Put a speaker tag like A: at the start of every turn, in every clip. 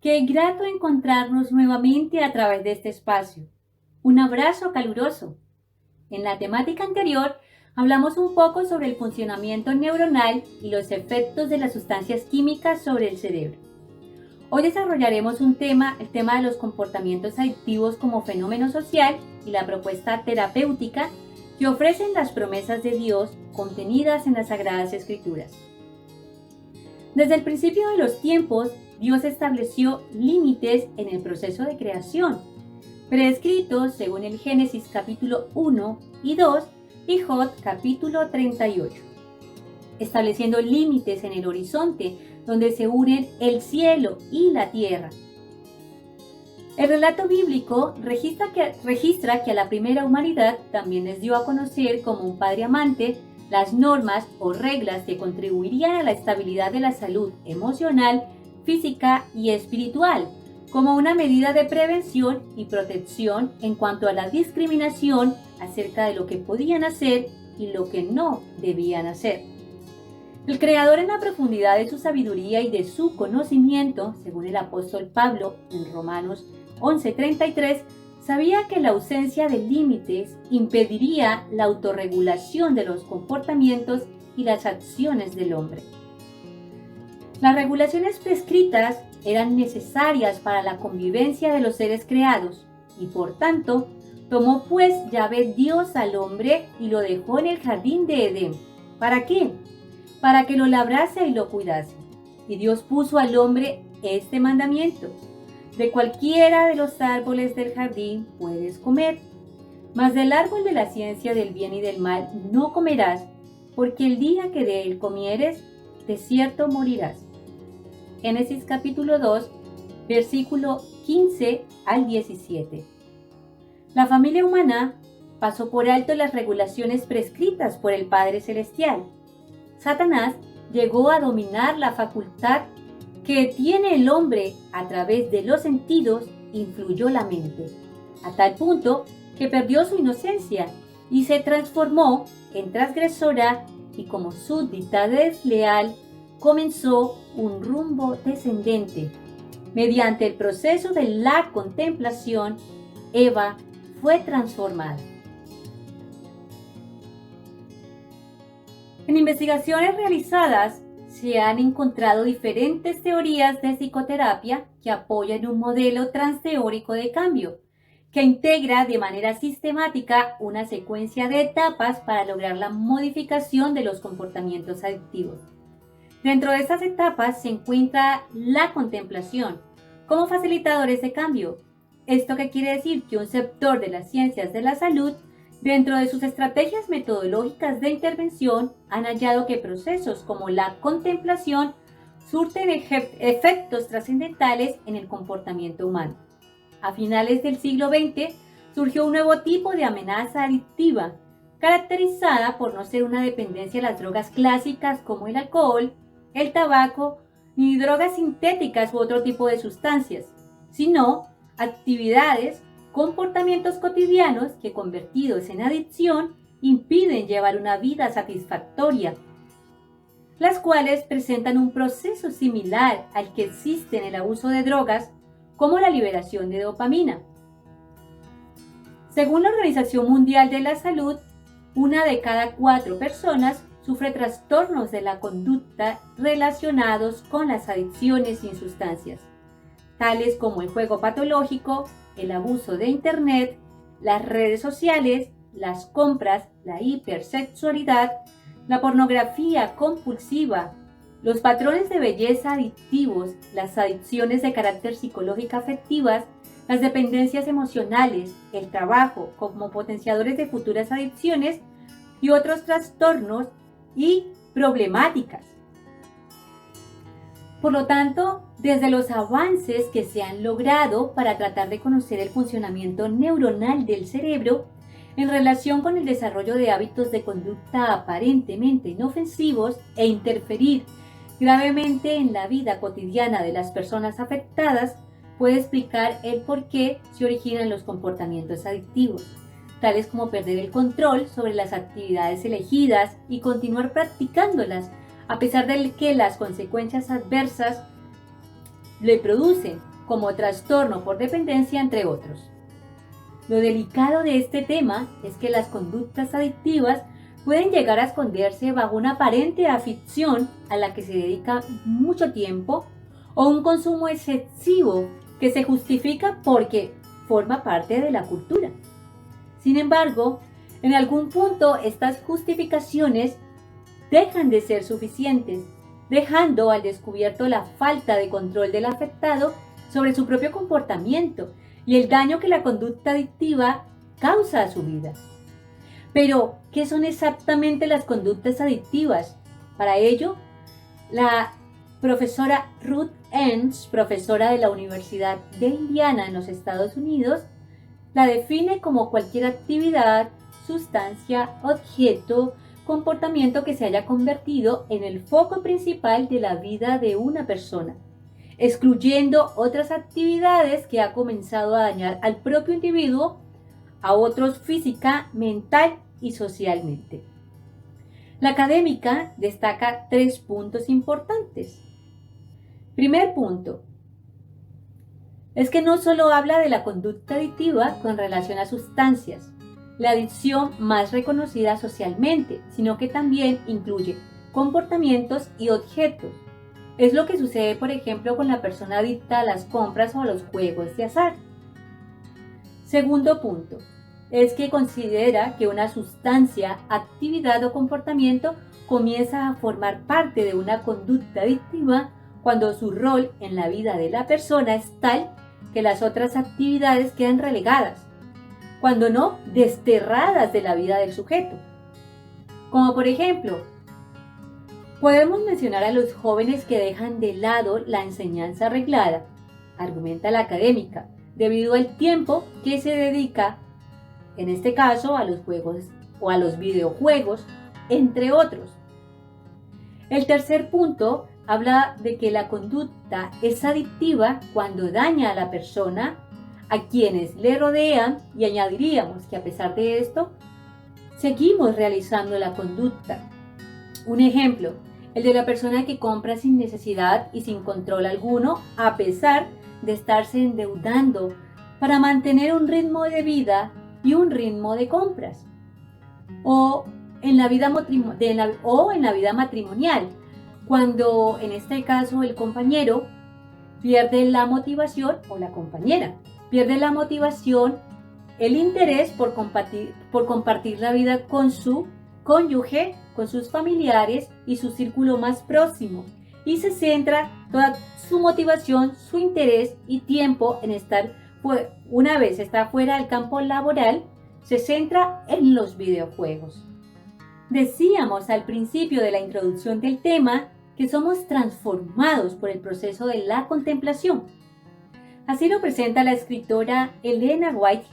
A: Qué grato encontrarnos nuevamente a través de este espacio. Un abrazo caluroso. En la temática anterior hablamos un poco sobre el funcionamiento neuronal y los efectos de las sustancias químicas sobre el cerebro. Hoy desarrollaremos el tema de los comportamientos adictivos como fenómeno social y la propuesta terapéutica que ofrecen las promesas de Dios contenidas en las Sagradas Escrituras. Desde el principio de los tiempos, Dios estableció límites en el proceso de creación, prescritos según el Génesis capítulo 1 y 2 y Job capítulo 38, estableciendo límites en el horizonte donde se unen el cielo y la tierra. El relato bíblico registra que a la primera humanidad también les dio a conocer como un padre amante las normas o reglas que contribuirían a la estabilidad de la salud emocional, física y espiritual, como una medida de prevención y protección en cuanto a la discriminación acerca de lo que podían hacer y lo que no debían hacer. El Creador, en la profundidad de su sabiduría y de su conocimiento, según el apóstol Pablo en Romanos 11:33, sabía que la ausencia de límites impediría la autorregulación de los comportamientos y las acciones del hombre. Las regulaciones prescritas eran necesarias para la convivencia de los seres creados y por tanto tomó pues Yahvé Dios al hombre y lo dejó en el jardín de Edén. ¿Para qué? Para que lo labrase y lo cuidase. Y Dios puso al hombre este mandamiento: de cualquiera de los árboles del jardín puedes comer, mas del árbol de la ciencia del bien y del mal no comerás, porque el día que de él comieres, de cierto morirás. Génesis capítulo 2, versículo 15 al 17. La familia humana pasó por alto las regulaciones prescritas por el Padre Celestial. Satanás llegó a dominar la facultad que tiene el hombre a través de los sentidos, influyó la mente, a tal punto que perdió su inocencia y se transformó en transgresora, y como súbdita desleal comenzó un rumbo descendente. Mediante el proceso de la contemplación, Eva fue transformada. En investigaciones realizadas se han encontrado diferentes teorías de psicoterapia que apoyan un modelo transteórico de cambio, que integra de manera sistemática una secuencia de etapas para lograr la modificación de los comportamientos adictivos. Dentro de estas etapas se encuentra la contemplación como facilitadores de cambio. ¿Esto qué quiere decir? Que un sector de las ciencias de la salud, dentro de sus estrategias metodológicas de intervención, han hallado que procesos como la contemplación surten efectos trascendentales en el comportamiento humano. A finales del siglo XX surgió un nuevo tipo de amenaza adictiva, caracterizada por no ser una dependencia a las drogas clásicas como el alcohol, el tabaco, ni drogas sintéticas u otro tipo de sustancias, sino actividades, comportamientos cotidianos que, convertidos en adicción, impiden llevar una vida satisfactoria, las cuales presentan un proceso similar al que existe en el abuso de drogas, como la liberación de dopamina. Según la Organización Mundial de la Salud, 1 de cada 4 personas sufre trastornos de la conducta relacionados con las adicciones sin sustancias, tales como el juego patológico, el abuso de Internet, las redes sociales, las compras, la hipersexualidad, la pornografía compulsiva, los patrones de belleza adictivos, las adicciones de carácter psicológico afectivas, las dependencias emocionales, el trabajo como potenciadores de futuras adicciones y otros trastornos y problemáticas. Por lo tanto, desde los avances que se han logrado para tratar de conocer el funcionamiento neuronal del cerebro en relación con el desarrollo de hábitos de conducta aparentemente inofensivos e interferir gravemente en la vida cotidiana de las personas afectadas, puede explicar el por qué se originan los comportamientos adictivos, tales como perder el control sobre las actividades elegidas y continuar practicándolas, a pesar de que las consecuencias adversas le producen, como trastorno por dependencia, entre otros. Lo delicado de este tema es que las conductas adictivas pueden llegar a esconderse bajo una aparente afición a la que se dedica mucho tiempo o un consumo excesivo que se justifica porque forma parte de la cultura. Sin embargo, en algún punto estas justificaciones dejan de ser suficientes, dejando al descubierto la falta de control del afectado sobre su propio comportamiento y el daño que la conducta adictiva causa a su vida. Pero, ¿qué son exactamente las conductas adictivas? Para ello, la profesora Ruth Enns, profesora de la Universidad de Indiana en los Estados Unidos, la define como cualquier actividad, sustancia, objeto, comportamiento que se haya convertido en el foco principal de la vida de una persona, excluyendo otras actividades que ha comenzado a dañar al propio individuo, a otros física, mental y socialmente. La académica destaca 3 puntos importantes. Primer punto, es que no solo habla de la conducta adictiva con relación a sustancias, la adicción más reconocida socialmente, sino que también incluye comportamientos y objetos. Es lo que sucede, por ejemplo, con la persona adicta a las compras o a los juegos de azar. Segundo punto, es que considera que una sustancia, actividad o comportamiento comienza a formar parte de una conducta adictiva cuando su rol en la vida de la persona es tal que las otras actividades quedan relegadas, cuando no desterradas de la vida del sujeto. Como por ejemplo, podemos mencionar a los jóvenes que dejan de lado la enseñanza reglada, argumenta la académica, debido al tiempo que se dedica, en este caso, a los juegos o a los videojuegos, entre otros. El tercer punto habla de que la conducta es adictiva cuando daña a la persona, a quienes le rodean, y añadiríamos que a pesar de esto, seguimos realizando la conducta. Un ejemplo, el de la persona que compra sin necesidad y sin control alguno, a pesar de estarse endeudando para mantener un ritmo de vida y un ritmo de compras. O en la vida matrimonial, cuando en este caso el compañero pierde la motivación, o la compañera pierde la motivación, el interés por compartir la vida con su cónyuge, con sus familiares y su círculo más próximo, y se centra toda su motivación, su interés y tiempo en estar, una vez está fuera del campo laboral, se centra en los videojuegos. Decíamos al principio de la introducción del tema que somos transformados por el proceso de la contemplación. Así lo presenta la escritora Elena White.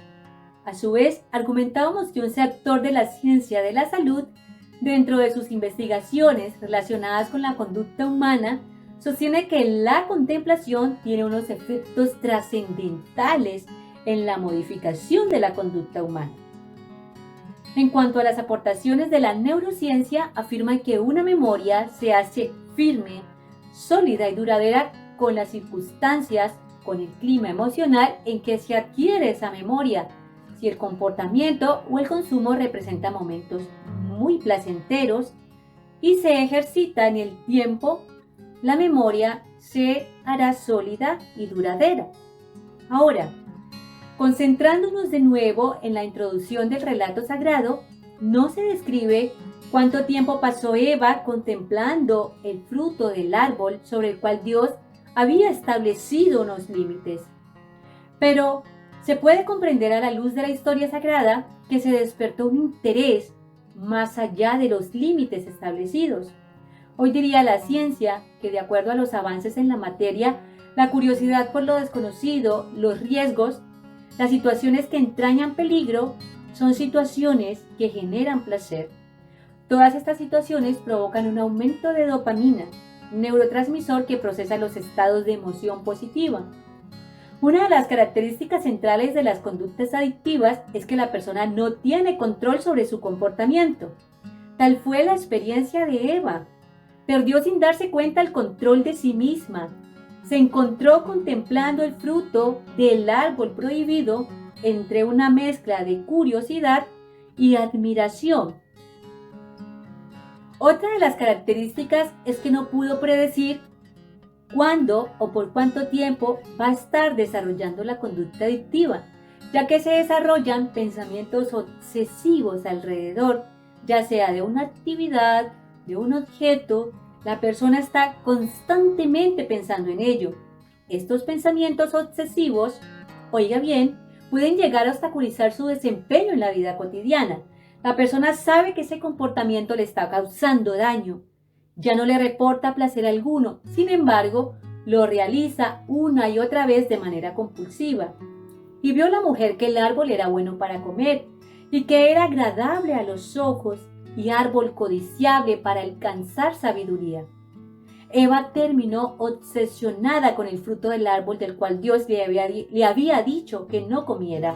A: A su vez, argumentábamos que un sector de la ciencia de la salud, dentro de sus investigaciones relacionadas con la conducta humana, sostiene que la contemplación tiene unos efectos trascendentales en la modificación de la conducta humana. En cuanto a las aportaciones de la neurociencia, afirma que una memoria se hace firme, sólida y duradera con las circunstancias, con el clima emocional en que se adquiere esa memoria. Si el comportamiento o el consumo representa momentos muy placenteros y se ejercita en el tiempo, la memoria se hará sólida y duradera. Ahora, concentrándonos de nuevo en la introducción del relato sagrado, no se describe cuánto tiempo pasó Eva contemplando el fruto del árbol sobre el cual Dios había establecido unos límites. Pero se puede comprender a la luz de la historia sagrada que se despertó un interés más allá de los límites establecidos. Hoy diría la ciencia que, de acuerdo a los avances en la materia, la curiosidad por lo desconocido, los riesgos, las situaciones que entrañan peligro, son situaciones que generan placer. Todas estas situaciones provocan un aumento de dopamina, un neurotransmisor que procesa los estados de emoción positiva. Una de las características centrales de las conductas adictivas es que la persona no tiene control sobre su comportamiento. Tal fue la experiencia de Eva. Perdió sin darse cuenta el control de sí misma. se encontró contemplando el fruto del árbol prohibido entre una mezcla de curiosidad y admiración. Otra de las características es que no pudo predecir cuándo o por cuánto tiempo va a estar desarrollando la conducta adictiva, ya que se desarrollan pensamientos obsesivos alrededor, ya sea de una actividad, de un objeto. La persona está constantemente pensando en ello. Estos pensamientos obsesivos, oiga bien, pueden llegar a obstaculizar su desempeño en la vida cotidiana. La persona sabe que ese comportamiento le está causando daño. Ya no le reporta placer alguno, sin embargo, lo realiza una y otra vez de manera compulsiva. Y vio la mujer que el árbol era bueno para comer y que era agradable a los ojos y árbol codiciable para alcanzar sabiduría. Eva terminó obsesionada con el fruto del árbol del cual Dios le había dicho que no comiera,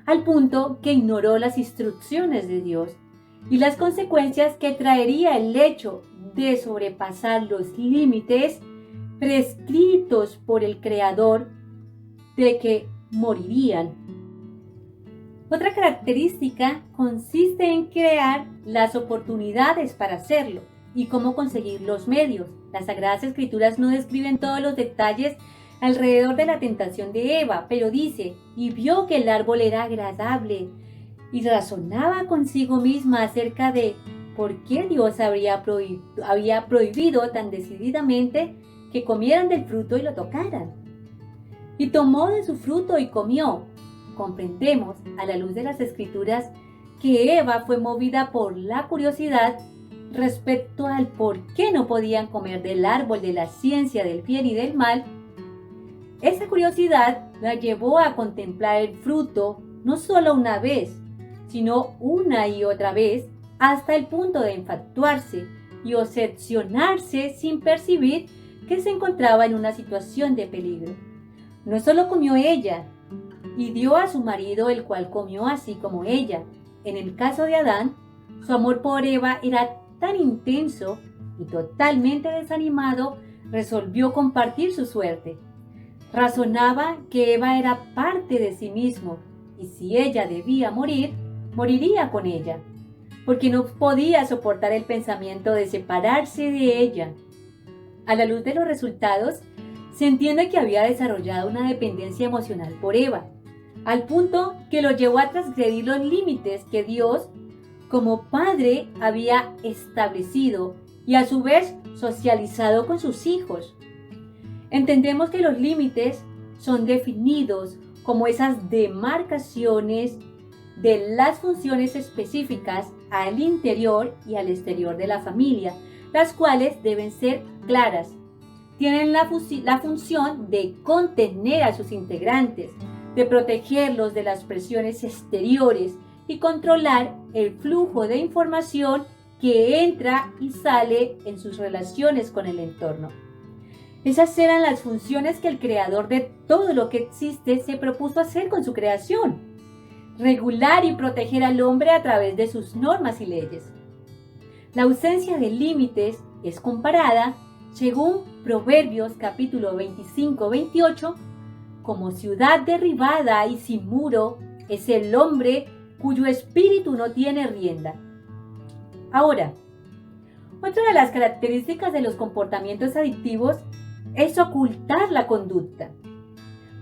A: al punto que ignoró las instrucciones de Dios y las consecuencias que traería el hecho de sobrepasar los límites prescritos por el Creador, de que morirían. Otra característica consiste en crear las oportunidades para hacerlo y cómo conseguir los medios. Las Sagradas Escrituras no describen todos los detalles alrededor de la tentación de Eva, pero dice, y vio que el árbol era agradable, y razonaba consigo misma acerca de por qué Dios había prohibido tan decididamente que comieran del fruto y lo tocaran. Y tomó de su fruto y comió. Comprendemos, a la luz de las Escrituras, que Eva fue movida por la curiosidad respecto al por qué no podían comer del árbol de la ciencia del bien y del mal. Esa curiosidad la llevó a contemplar el fruto no solo una vez, sino una y otra vez, hasta el punto de infatuarse y obsesionarse sin percibir que se encontraba en una situación de peligro. No solo comió ella, y dio a su marido, el cual comió así como ella. En el caso de Adán, su amor por Eva era tan intenso y totalmente desanimado, resolvió compartir su suerte. Razonaba que Eva era parte de sí mismo, y si ella debía morir, moriría con ella, porque no podía soportar el pensamiento de separarse de ella. A la luz de los resultados, se entiende que había desarrollado una dependencia emocional por Eva, al punto que lo llevó a transgredir los límites que Dios, como padre, había establecido y a su vez socializado con sus hijos. Entendemos que los límites son definidos como esas demarcaciones de las funciones específicas al interior y al exterior de la familia, las cuales deben ser claras. Tienen la función de contener a sus integrantes, de protegerlos de las presiones exteriores y controlar el flujo de información que entra y sale en sus relaciones con el entorno. Esas eran las funciones que el creador de todo lo que existe se propuso hacer con su creación: regular y proteger al hombre a través de sus normas y leyes. La ausencia de límites es comparada, según Proverbios capítulo 25-28, como ciudad derribada y sin muro es el hombre cuyo espíritu no tiene rienda. Ahora, otra de las características de los comportamientos adictivos es ocultar la conducta,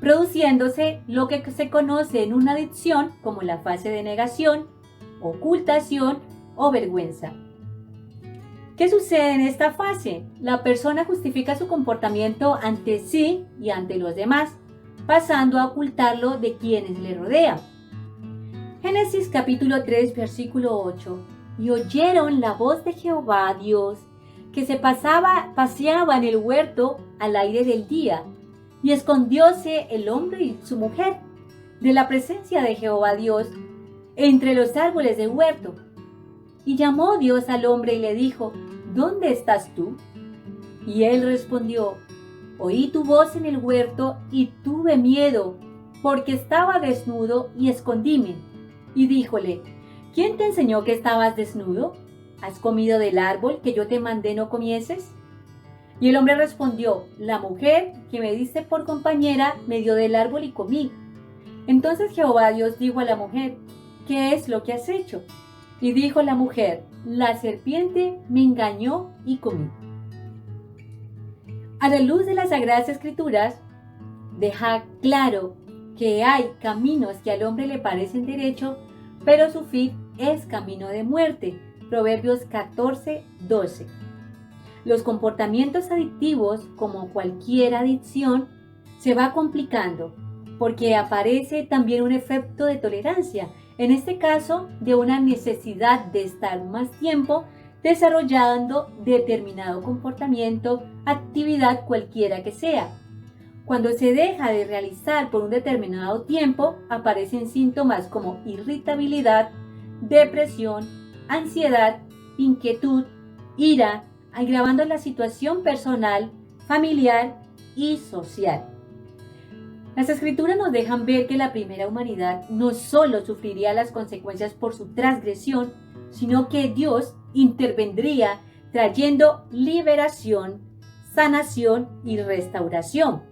A: produciéndose lo que se conoce en una adicción como la fase de negación, ocultación o vergüenza. ¿Qué sucede en esta fase? La persona justifica su comportamiento ante sí y ante los demás, pasando a ocultarlo de quienes le rodean. Génesis capítulo 3, versículo 8. Y oyeron la voz de Jehová Dios, que se paseaba en el huerto al aire del día, y escondióse el hombre y su mujer de la presencia de Jehová Dios entre los árboles del huerto. Y llamó Dios al hombre y le dijo: ¿Dónde estás tú? Y él respondió: Oí tu voz en el huerto y tuve miedo, porque estaba desnudo y escondíme. Y díjole: ¿Quién te enseñó que estabas desnudo? ¿Has comido del árbol que yo te mandé no comieses? Y el hombre respondió: la mujer que me diste por compañera me dio del árbol y comí. Entonces Jehová Dios dijo a la mujer: ¿qué es lo que has hecho? Y dijo la mujer: la serpiente me engañó y comí. A la luz de las Sagradas Escrituras, deja claro que hay caminos que al hombre le parecen derecho, pero su fin es camino de muerte. Proverbios 14:12. Los comportamientos adictivos, como cualquier adicción, se va complicando porque aparece también un efecto de tolerancia, en este caso de una necesidad de estar más tiempo desarrollando determinado comportamiento, actividad cualquiera que sea. Cuando se deja de realizar por un determinado tiempo, aparecen síntomas como irritabilidad, depresión, ansiedad, inquietud, ira, agravando la situación personal, familiar y social. Las Escrituras nos dejan ver que la primera humanidad no solo sufriría las consecuencias por su transgresión, sino que Dios intervendría trayendo liberación, sanación y restauración.